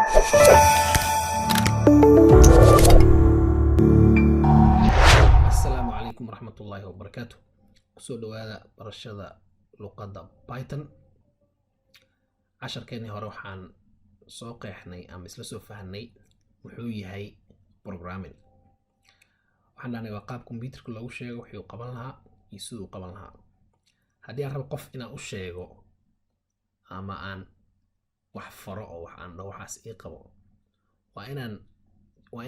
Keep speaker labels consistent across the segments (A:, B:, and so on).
A: السلام عليكم ورحمة الله وبركاته. kusoo dhawaada barashada luqadda Python. casharkeennii hore waxaan soo qeexnay ama isla soo fahnay wuxuu yahay programming. waxaan dhahnay waa qaab computerka loogu sheego wuxuu qaban lahaa iyo siduu qaban lahaa. haddii aan rabo qof inaan u sheego ama aan wax faro oo wax aan dhaho waxaas ii qabo, waa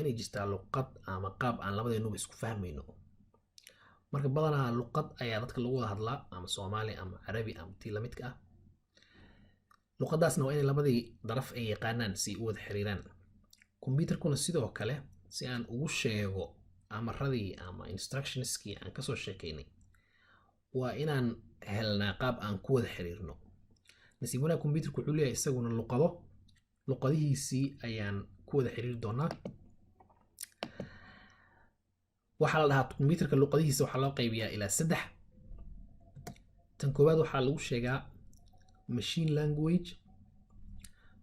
A: inay jirtaa luqad ama qaab aan labadeenuba isku fahmayno. marka badanaa luqad ayaa dadka lagu wada hadlaa, ama Soomaali ama Carabi ama tii la midka ah. luqadaasna waa inay labadii daraf ay yaqaanaan si u wada xiriiraan. computerkuna sidoo kale si aan ugu sheego amaradii ama instructionskii aan kasoo sheekaynay, waa inaan helnaa qaab aan ku wada xiriirno. nasiib wanaag computerku wuxuu leeyahay isaguna luqadihiisii ayaan ku wada xiriiri doonaa. waxaa la dhahaa computerka luqadihiisa waxaa loo qaybiyaa ilaa 3. tan koowaad waxaa lagu sheegaa machine language.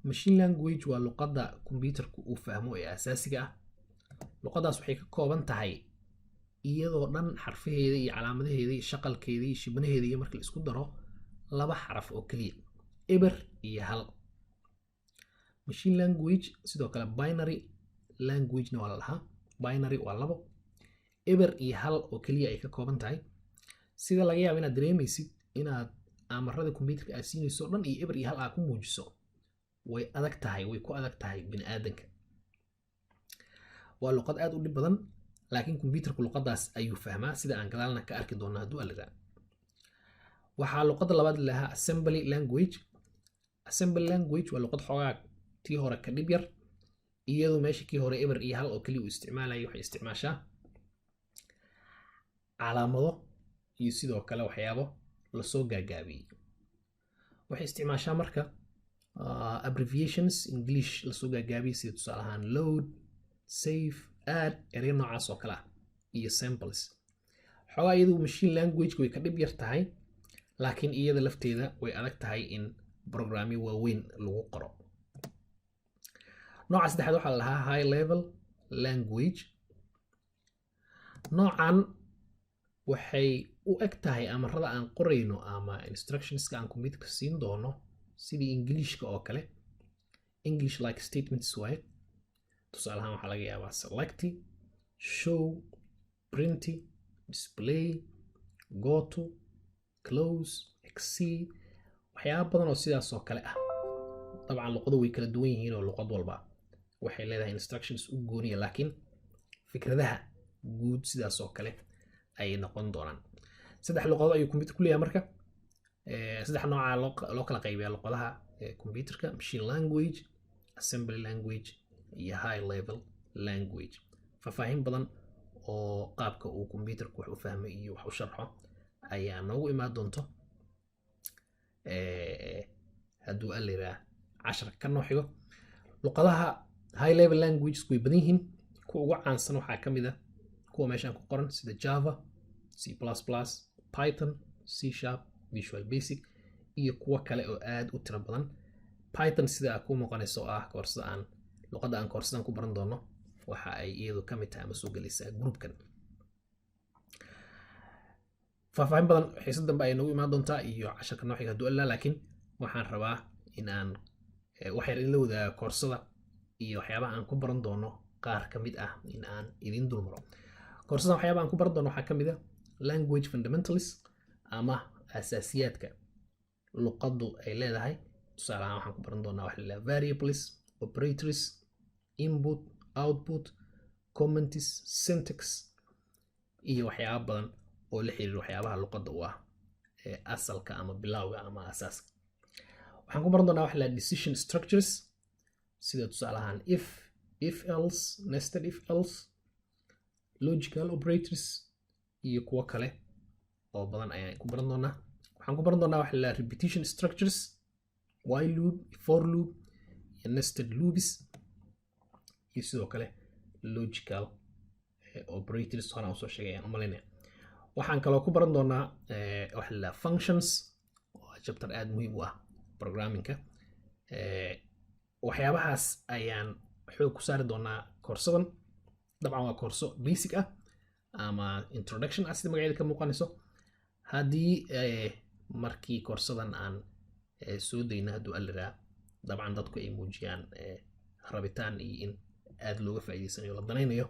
A: machine language waa luqadda computerku uu fahmo ee asaasiga ah. luqadaas waxay ka kooban tahay iyadoo dhan xarfaheeda iyo calaamadaheeda iyo shaqalkeeda iyo shibnaheeda iyo marka la isku daro 2 xaraf oo kaliya, eber iyo hal. machine language sidoo kale binary language-na waa la dhahaa. binary waa 2, eber iyo hal oo kaliya ay ka kooban tahay. sida laga yaabo inaad dareemaysid inaad amarada computerka aad siinayso dhan iyo eber iyo hal aad ku muujiso, way ku adag tahay bini'aadanka. waa luqad aad u dhib badan, laakiin computerku luqadaas ayuu fahmaa, sida aan gadaalna ka arki doono hadduu aliraa. waxaa luqadda labaad lahaa assembly language. assembly language waa luqad xoogaa tii hore ka dhib yar, iyadoo meesha kii hore eber iyo hal oo kaliya uu isticmaalaya waxay isticmaashaa calaamado iyo sidoo kale waxyaabo lasoo gaagaabiyey. waxay isticmaashaa marka abbreviations English lasoo gaagaabiyey, sida tusaale ahaan load, save, add, ereyo noocaas oo kale ah iyo samples. xoogaa iyadu machine language way ka dhib yar tahay, laakiin iyada lafteeda way adag tahay in programyo waaweyn lagu qoro. nooca saddexaad waxaa la dhahaa high level language. noocan waxay u eg tahay amarada aan qorayno ama instructionska aan computerka siin doono sidii Englishka oo kale. English like statements waaye. tusaale ahaan waxaa laga yaabaa select, show, print, display, go to, close, exceed, waxyaabo badan oo sidaas oo kale ah. dabcan luqadu way kala duwan yihiin oo luqad walba waxay leedahay instructions u gooniya, laakiin fikradaha guud sidaas oo kale ay noqon doonaan. 3 luqadood ayuu computer ku leeyahay marka. 3 nooca loo kala qaybiyaa luqadaha computerka: machine language, assembly language iyo high level language. faahfaahin badan oo qaabka uu computerku wax u fahmay iyo wax u sharxo ayaa noogu imaan doonto hadduu aliraa casharka ka noo xigo. luqadaha high level languages way badan yihiin. kuwa ugu caansan waxaa ka mid ah kuwa meeshaan ku qoran sida Java, C++, Python, C#, Visual Basic iyo kuwa kale oo aad u tiro badan. Python sida ku muuqanayso ah luqadda aan koorsadan ku baran doono, waxa ay iyadu ka mid tahay ama soo gelaysaa groupkan. faahfaahin badan xiisad dambe ay noogu imaan doontaa iyo casharka noo xiga hadduu alaa, laakiin waxaan rabaa in aan wax yar in la wadaago koorsada iyo waxyaabaha aan ku baran doono qaar ka mid ah in aan idin dulmaro. koorsadan waxyaabaha aan ku baran doono waxaa ka mid ah language fundamentals ama asaasiyaadka luqaddu ay leedahay. tusaale ahaan waxaan ku baran doonaa wax la yidhaha variables, operators, input, output, comments, syntax iyo waxyaabo badan oo la xiriira waxyaabaha luqadda u ah asalka ama bilowga ama asaaska. waxaan ku baran doonaa wax la yidhaha decision structures, sida tusaale ahaan if else, nested if else, logical operators iyo kuwo kale oo badan ayaan ku baran doonaa. waxaan ku baran doonaa wax la yidhaha repetition structures, while loop, for loop iyo nested loops iyo sidoo kale logical operators horaan usoo sheegay ayaan u malaynaya. waxaan kaloo ku baran doonaa wax la yidhaha functions oo chapter aad muhiim u ah programmingka. waxyaabahaas ayaan xoog ku saari doonaa koorsadan. dabcan waa koorso basic ah ama introduction ah sida magaceeda ka muuqanayso. haddii markii koorsadan aan soo dayna hadduu alliraa dabcan dadku ay muujiyaan rabitaan iyo in aad looga faa'iidaysanayo la danaynayo,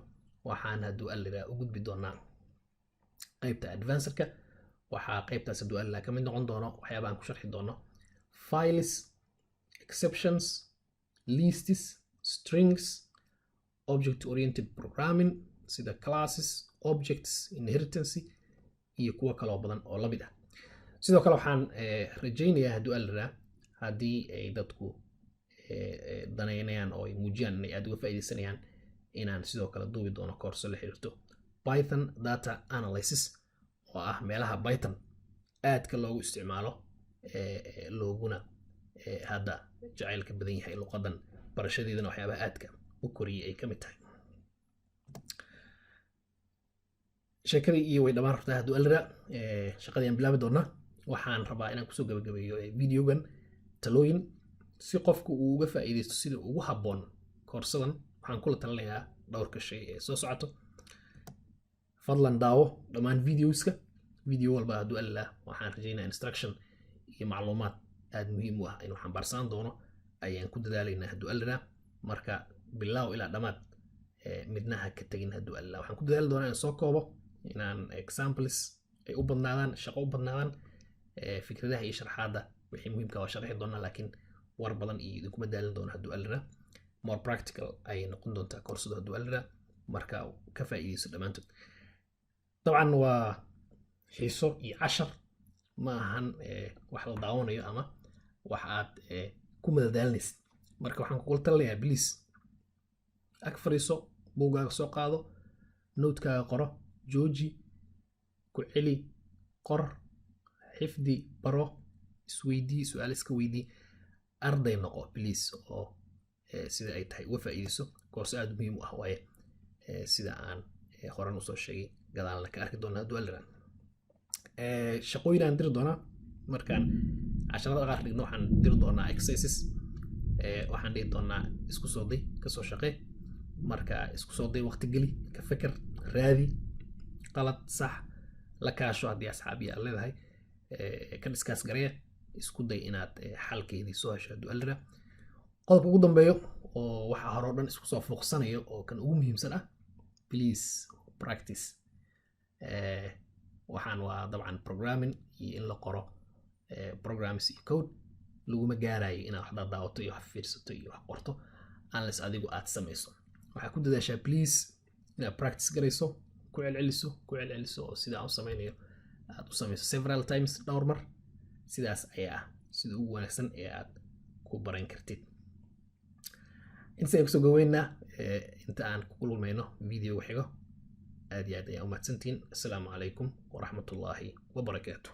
A: waxaan hadduu alliraa u gudbi doonaa qaybta advancerka. waxaa qaybtaas hadduu alliraa ka mid noqon doono waxyaabahan ku sharxi doono files, exceptions, lists, strings, object oriented programming sida classes, objects, inheritance iyo kuwa kaloo badan oo la mid ah. sidoo kale waxaan rajaynayaa hadduu alliraa haddii ay dadku danaynayaan oo ay muujiyaan inay aad uga faa'iidaysanayaan inaan sidoo kale duubi doono koorso la xiriirto Python data analysis oo ah meelaha Python aadka loogu isticmaalo looguna hadda jacaylka badan yahay luqadan barashadeedana waxyaabaha aadka u koriyay ay ka mid tahay. sheekadii iyo way dhammaan rabtaa hadduu alliraa shaqadii aan bilaabi doonaa. waxaan rabaa inaan kusoo gabagabeeyo videogan talooyin si qofku uu uga faa'iidaysto sida ugu habboon koorsadan. waxaan kula talinayaa dhowrka shay ee soo socoto. fadlan daawo dhammaan videoska. video walba hadduu alliraa waxaan rajaynayaa instruction iyo macluumaad aad muhiim u ah inuu xambaarsan doono ayaan ku dadaalaynaa hadduu alliraa. marka bilaaw ilaa dhammaad midna ha ka tegin hadduu alliraa. waxaan ku dadaali doonaa inaan soo koobo, inaan examples ay u badnaadaan, shaqo u badnaadaan, fikradaha iyo sharxaadda wixii muhiimka waa sharxi doonaa, laakiin war badan iyo idinkuma daalin doono hadduu alliraa. more practical ayay noqon doontaa koorsadu hadduu alliraa. marka ka faa'iidayso dhammaantood. dabcan waa xiiso iyo cashar, ma ahan wax la daawanayo ama wax aad ku madadaalinaysid. marka waxaan kugula talinayaa please ag fariiso, buuggaaga soo qaado, notekaaga qoro, jooji, ku celi, qor, xifdi, baro, isweydii, su'aal iska weydii, arday noqo please oo sida ay tahay uga faa'iidayso. koorso aad muhiim u ah waaye sida aan horan usoo sheegay gadaalna ka arki doonaa hadduu alliraa. shaqooyin aan diri doonaa markaan casharada qaar dhigno. waxaan diri doonaa exercises. waxaan dhihi doonaa isku soo day, kasoo shaqee, marka isku soo day, waqti geli, ka feker, raadi, qalad, sax, la kaasho haddii asxaabiya aad leedahay, ka dhiskaas gareeya, isku day inaad xalkeedii soo hesho hadduu alliraa. qodobka ugu dambeeyo oo waxa hore oo dhan isku soo fooqsanayo oo kan ugu muhiimsan ah, please practice. waxaan waa dabcan programming iyo in la qoro programs iyo code. laguma gaarayo inaad wax daawato iyo wax fiirsato iyo wax qorto unless adigu aad samayso. waxaa ku dadaashaa please inaad practice garayso, ku celceliso oo sida aan u samaynayo aad u samayso several times, dhowr mar. sidaas ayaa ah sida ugu wanaagsan ee aad ku baran kartid. inta aan kusoo gaweynaa inta aan ku kulmayno video xigo, aad iyo aad ayaa u mahadsantihiin. assalaamu calaykum waraxmatullaahi wabarakaatuh.